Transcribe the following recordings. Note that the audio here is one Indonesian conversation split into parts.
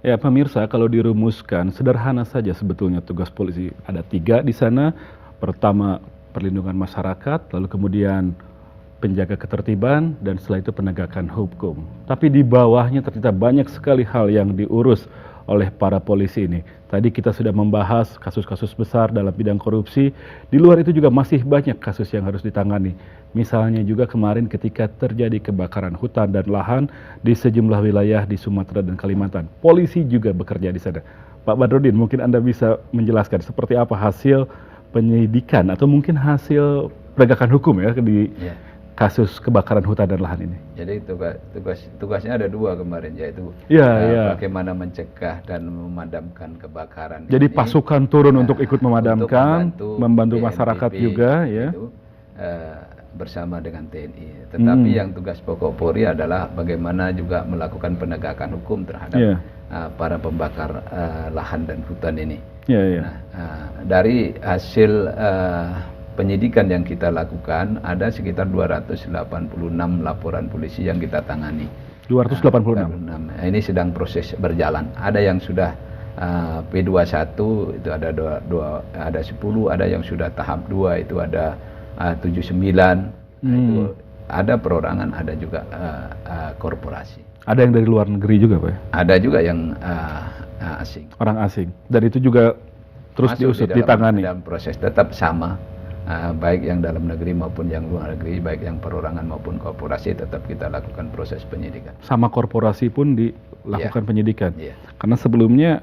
Ya, pemirsa, kalau dirumuskan sederhana saja sebetulnya tugas polisi. Ada 3 di sana. Pertama, perlindungan masyarakat, lalu kemudian penjaga ketertiban, dan setelah itu penegakan hukum. Tapi di bawahnya ternyata banyak sekali hal yang diurus oleh para polisi ini. Tadi kita sudah membahas kasus-kasus besar dalam bidang korupsi. Di luar itu juga masih banyak kasus yang harus ditangani. Misalnya juga kemarin ketika terjadi kebakaran hutan dan lahan di sejumlah wilayah di Sumatera dan Kalimantan. Polisi juga bekerja di sana. Pak Badrodin, mungkin Anda bisa menjelaskan seperti apa hasil penyidikan atau mungkin hasil penegakan hukum ya di Ya. kasus kebakaran hutan dan lahan ini. Jadi tugasnya ada 2 kemarin, yaitu bagaimana mencegah dan memadamkan kebakaran. Jadi ini, pasukan turun untuk ikut memadamkan, membantu BNPB masyarakat juga ya. itu, bersama dengan TNI. Tetapi yang tugas pokok Polri adalah bagaimana juga melakukan penegakan hukum terhadap para pembakar lahan dan hutan ini. Nah, dari hasil penyidikan yang kita lakukan ada sekitar 286 laporan polisi yang kita tangani. 286. Nah, ini sedang proses berjalan. Ada yang sudah P21 itu ada 10, ada yang sudah tahap 2 itu ada 79. Nah, itu ada perorangan, ada juga korporasi. Ada yang dari luar negeri juga, Pak? Ada juga yang asing. Orang asing. Dan itu juga terus diusut, ditangani. Dalam proses tetap sama. Baik yang dalam negeri maupun yang luar negeri, baik yang perorangan maupun korporasi, tetap kita lakukan proses penyidikan. Sama korporasi pun dilakukan penyidikan. Karena sebelumnya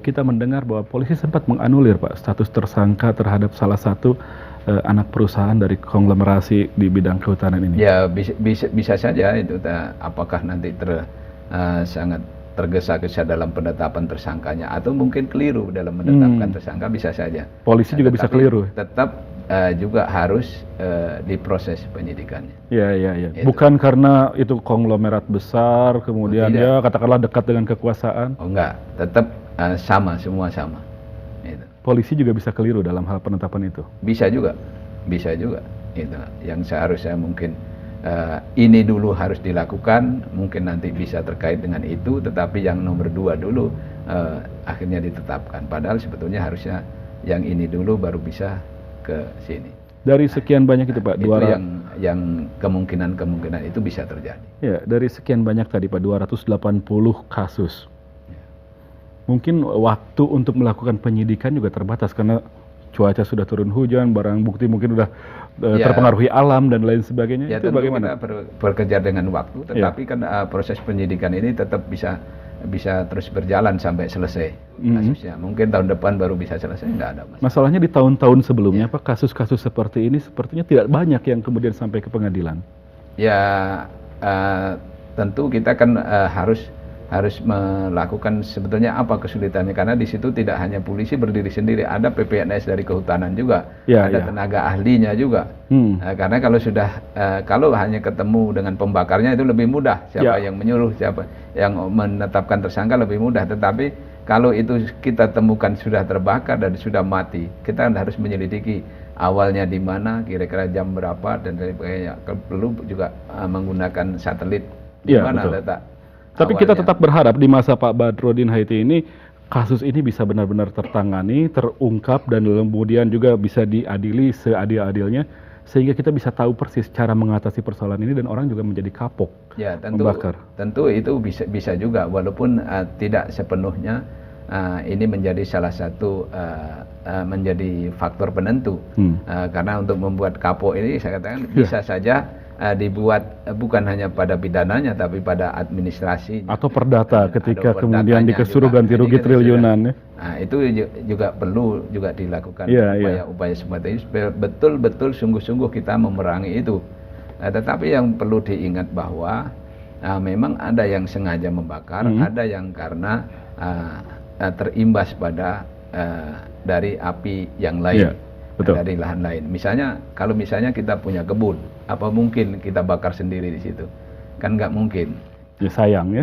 kita mendengar bahwa polisi sempat menganulir, Pak, status tersangka terhadap salah satu anak perusahaan dari konglomerasi di bidang kehutanan ini. Ya, bisa saja itu. Apakah nanti sangat tergesa-gesa dalam penetapan tersangkanya, atau mungkin keliru dalam menetapkan tersangka, bisa saja. Polisi juga bisa keliru. Tetap juga harus diproses penyidikannya. Iya. Bukan karena itu konglomerat besar, kemudian katakanlah dekat dengan kekuasaan. Oh enggak, tetap sama, semua sama. Itu. Polisi juga bisa keliru dalam hal penetapan itu. Bisa juga. Itu. Yang seharusnya mungkin ini dulu harus dilakukan, mungkin nanti bisa terkait dengan itu, tetapi yang nomor 2 dulu akhirnya ditetapkan. Padahal sebetulnya harusnya yang ini dulu baru bisa ke sini. Dari sekian banyak itu, Pak, itu yang kemungkinan itu bisa terjadi. Ya, dari sekian banyak tadi, Pak, 280 kasus. Mungkin waktu untuk melakukan penyidikan juga terbatas karena cuaca sudah turun hujan, barang bukti mungkin sudah terpengaruhi alam dan lain sebagainya. Ya, itu tentu bagaimana? kita bekerja dengan waktu, tetapi kan proses penyidikan ini tetap bisa terus berjalan sampai selesai kasusnya. Mungkin tahun depan baru bisa selesai, nggak ada masalah. Masalahnya di tahun-tahun sebelumnya, Pak, kasus-kasus seperti ini sepertinya tidak banyak yang kemudian sampai ke pengadilan. Ya, tentu kita kan harus melakukan sebetulnya apa kesulitannya, karena di situ tidak hanya polisi berdiri sendiri, ada PPNS dari kehutanan juga, ada tenaga ahlinya juga. Karena kalau hanya ketemu dengan pembakarnya itu lebih mudah, siapa yang menyuruh, siapa yang menetapkan tersangka lebih mudah. Tetapi kalau itu kita temukan sudah terbakar dan sudah mati, kita harus menyelidiki awalnya di mana, kira-kira jam berapa, dan sebagainya. Perlu juga menggunakan satelit di mana letak. Tapi kita tetap berharap di masa Pak Badrodin Haiti ini kasus ini bisa benar-benar tertangani, terungkap, dan kemudian juga bisa diadili seadil-adilnya sehingga kita bisa tahu persis cara mengatasi persoalan ini dan orang juga menjadi kapok membakar. Tentu itu bisa juga, walaupun tidak sepenuhnya ini menjadi salah satu menjadi faktor penentu. Karena untuk membuat kapok ini saya katakan bisa saja dibuat bukan hanya pada pidananya tapi pada administrasi atau perdata ketika kemudian disuruh ganti rugi triliunan. Nah, itu juga perlu juga dilakukan upaya seperti ini, betul-betul sungguh-sungguh kita memerangi itu. Tetapi yang perlu diingat bahwa memang ada yang sengaja membakar, ada yang karena terimbas pada dari api yang lain. Dari lahan lain. Misalnya, kalau misalnya kita punya kebun, apa mungkin kita bakar sendiri di situ? Kan nggak mungkin. Ya sayang ya.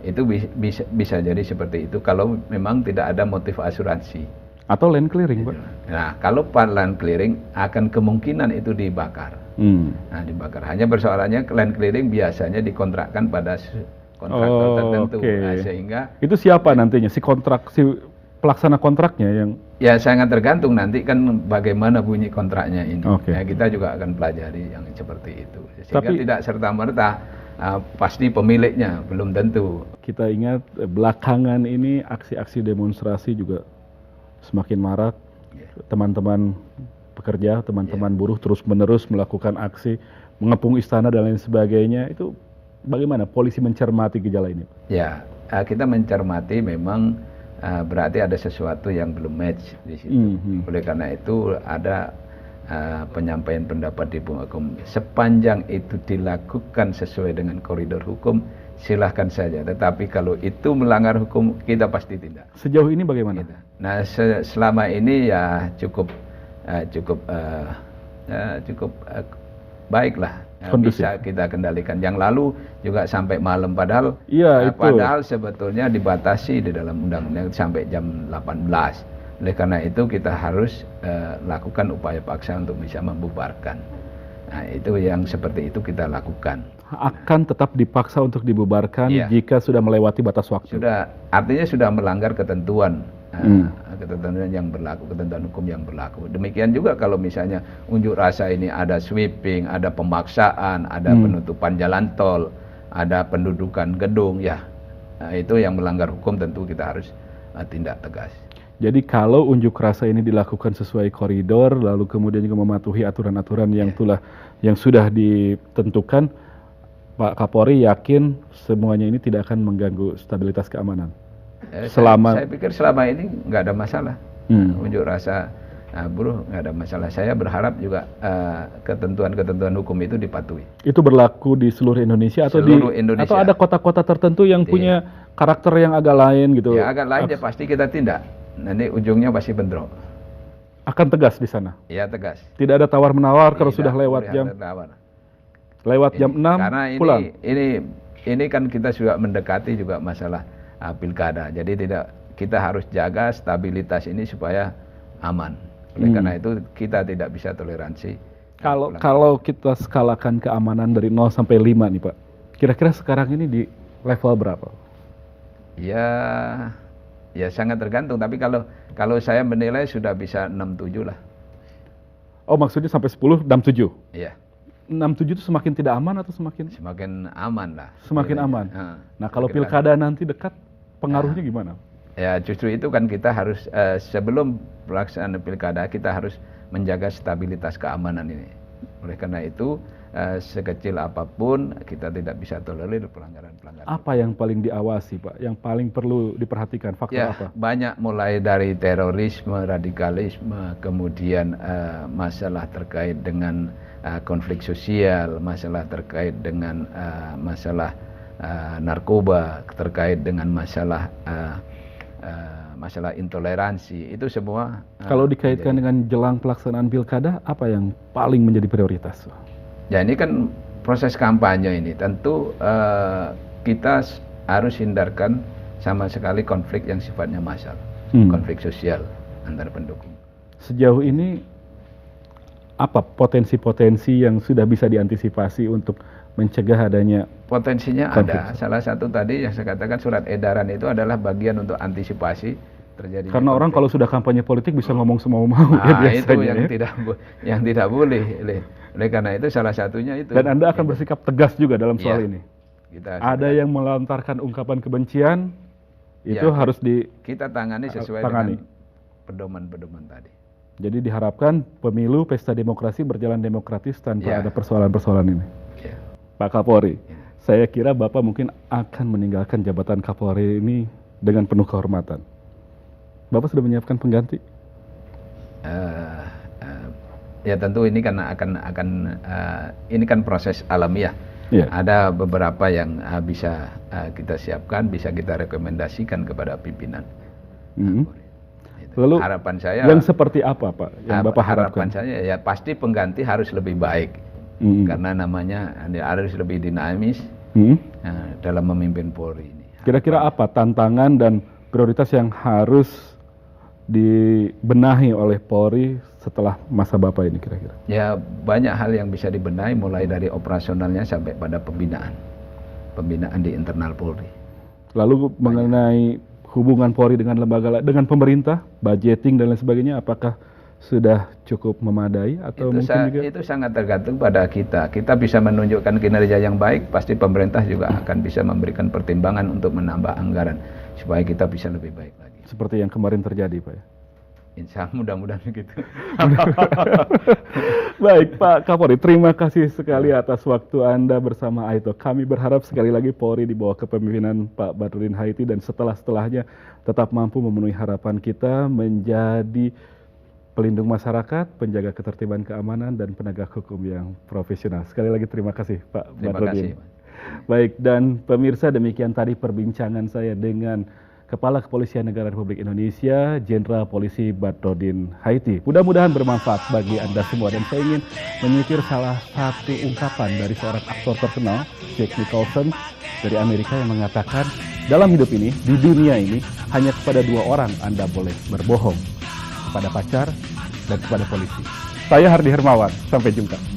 Itu bisa jadi seperti itu kalau memang tidak ada motif asuransi. Atau land clearing, Pak. Nah, kalau land clearing akan kemungkinan itu dibakar. Nah, dibakar. Hanya persoalannya land clearing biasanya dikontrakkan pada kontraktor tertentu. Nah, sehingga itu siapa nantinya si pelaksana kontraknya yang? Ya sangat tergantung nanti kan bagaimana bunyi kontraknya ini. Ya, kita juga akan pelajari yang seperti itu. Sehingga tidak serta-merta pasti pemiliknya, belum tentu. Kita ingat belakangan ini aksi-aksi demonstrasi juga semakin marak. Teman-teman pekerja, teman-teman buruh terus-menerus melakukan aksi, mengepung istana dan lain sebagainya. Itu bagaimana polisi mencermati gejala ini? Ya, kita mencermati memang berarti ada sesuatu yang belum match di situ. Oleh karena itu ada penyampaian pendapat di hukum. Sepanjang itu dilakukan sesuai dengan koridor hukum, silahkan saja. Tetapi kalau itu melanggar hukum, kita pasti tidak. Sejauh ini bagaimana? Nah, selama ini ya cukup baiklah. Bisa kita kendalikan. Yang lalu juga sampai malam, padahal padahal sebetulnya dibatasi di dalam undang-undang sampai jam 18. Oleh karena itu kita harus lakukan upaya paksa untuk bisa membubarkan. Nah, itu yang seperti itu kita lakukan. Akan tetap dipaksa untuk dibubarkan jika sudah melewati batas waktu. Artinya sudah melanggar ketentuan. Ketentuan yang berlaku, ketentuan hukum yang berlaku. Demikian juga kalau misalnya unjuk rasa ini ada sweeping, ada pemaksaan, ada penutupan jalan tol, ada pendudukan gedung, itu yang melanggar hukum tentu kita harus tindak tegas. Jadi kalau unjuk rasa ini dilakukan sesuai koridor, lalu kemudian juga mematuhi aturan-aturan yang sudah ditentukan, Pak Kapolri yakin semuanya ini tidak akan mengganggu stabilitas keamanan? Saya pikir selama ini nggak ada masalah. Unjuk rasa buruh nggak ada masalah. Saya berharap juga ketentuan-ketentuan hukum itu dipatuhi. Itu berlaku di seluruh Indonesia atau atau ada kota-kota tertentu yang punya karakter yang agak lain gitu? Ya agak lain ya pasti kita tindak. Nanti ujungnya pasti bentrok. Akan tegas di sana? Iya tegas. Tidak ada tawar-menawar kalau sudah lewat jam? Lewat jam 6 karena pulang? Ini kan kita juga mendekati juga masalah pilkada. Jadi kita harus jaga stabilitas ini supaya aman. Oleh karena itu kita tidak bisa toleransi. Kalau kita skalakan keamanan dari 0 sampai 5 nih Pak, kira-kira sekarang ini di level berapa? Ya sangat tergantung. Tapi kalau saya menilai sudah bisa 6-7 lah. Oh maksudnya sampai 10, 6-7? Iya. 6-7 itu semakin tidak aman atau semakin? Semakin aman lah. Semakin aman. Nah kalau pilkada nanti dekat, pengaruhnya gimana? Ya justru itu kan kita harus sebelum pelaksanaan pilkada kita harus menjaga stabilitas keamanan ini. Oleh karena itu sekecil apapun kita tidak bisa tolerir pelanggaran-pelanggaran. Apa yang paling diawasi Pak? Yang paling perlu diperhatikan faktor apa? Banyak, mulai dari terorisme, radikalisme, kemudian masalah terkait dengan konflik sosial, masalah terkait dengan masalah narkoba, terkait dengan masalah intoleransi, itu semua. Kalau dikaitkan dengan jelang pelaksanaan pilkada, apa yang paling menjadi prioritas? Ya ini kan proses kampanye ini, tentu kita harus hindarkan sama sekali konflik yang sifatnya massal, konflik sosial antar pendukung. Sejauh ini apa potensi-potensi yang sudah bisa diantisipasi untuk mencegah adanya potensinya konflik? Ada. Salah satu tadi yang saya katakan surat edaran itu adalah bagian untuk antisipasi terjadinya karena konflik. Orang kalau sudah kampanye politik bisa ngomong semau-mau itu yang tidak boleh. Oleh karena itu salah satunya itu. Dan Anda akan bersikap tegas juga dalam soal ini. Ada yang melontarkan ungkapan kebencian, itu harus kita tangani sesuai dengan pedoman-pedoman tadi. Jadi diharapkan pemilu pesta demokrasi berjalan demokratis tanpa ada persoalan-persoalan ini. Pak Kapolri, saya kira Bapak mungkin akan meninggalkan jabatan Kapolri ini dengan penuh kehormatan. Bapak sudah menyiapkan pengganti? Ya tentu ini kan ini kan proses alamiah. Ada beberapa yang bisa kita siapkan, bisa kita rekomendasikan kepada pimpinan. Lalu harapan saya yang seperti apa Pak yang Bapak harapkan? Harapan saya ya pasti pengganti harus lebih baik, karena namanya harus lebih dinamis dalam memimpin Polri ini. Kira-kira apa tantangan dan prioritas yang harus dibenahi oleh Polri setelah masa Bapak ini kira-kira? Ya banyak hal yang bisa dibenahi, mulai dari operasionalnya sampai pada pembinaan. pembinaan di internal Polri. Lalu mengenai hubungan Polri dengan lembaga, dengan pemerintah, budgeting dan lain sebagainya, apakah sudah cukup memadai atau mungkin juga? Itu sangat tergantung pada kita. Kita bisa menunjukkan kinerja yang baik, pasti pemerintah juga akan bisa memberikan pertimbangan untuk menambah anggaran supaya kita bisa lebih baik lagi. Seperti yang kemarin terjadi, Pak ya? Insya Allah mudah-mudahan begitu. Baik Pak Kapolri, terima kasih sekali atas waktu Anda bersama Aito. Kami berharap sekali lagi Polri di bawah kepemimpinan Pak Badrudin Haiti dan setelahnya tetap mampu memenuhi harapan kita menjadi pelindung masyarakat, penjaga ketertiban keamanan, dan penegak hukum yang profesional. Sekali lagi terima kasih Pak Badrudin. Baik, dan pemirsa, demikian tadi perbincangan saya dengan Kepala Kepolisian Negara Republik Indonesia, Jenderal Polisi Badrudin Haiti. Mudah-mudahan bermanfaat bagi Anda semua, dan saya ingin menyikir salah satu ungkapan dari seorang aktor terkenal, Jack Nicholson dari Amerika, yang mengatakan, dalam hidup ini, di dunia ini, hanya kepada dua orang Anda boleh berbohong, kepada pacar dan kepada polisi. Saya Hardi Hermawan, sampai jumpa.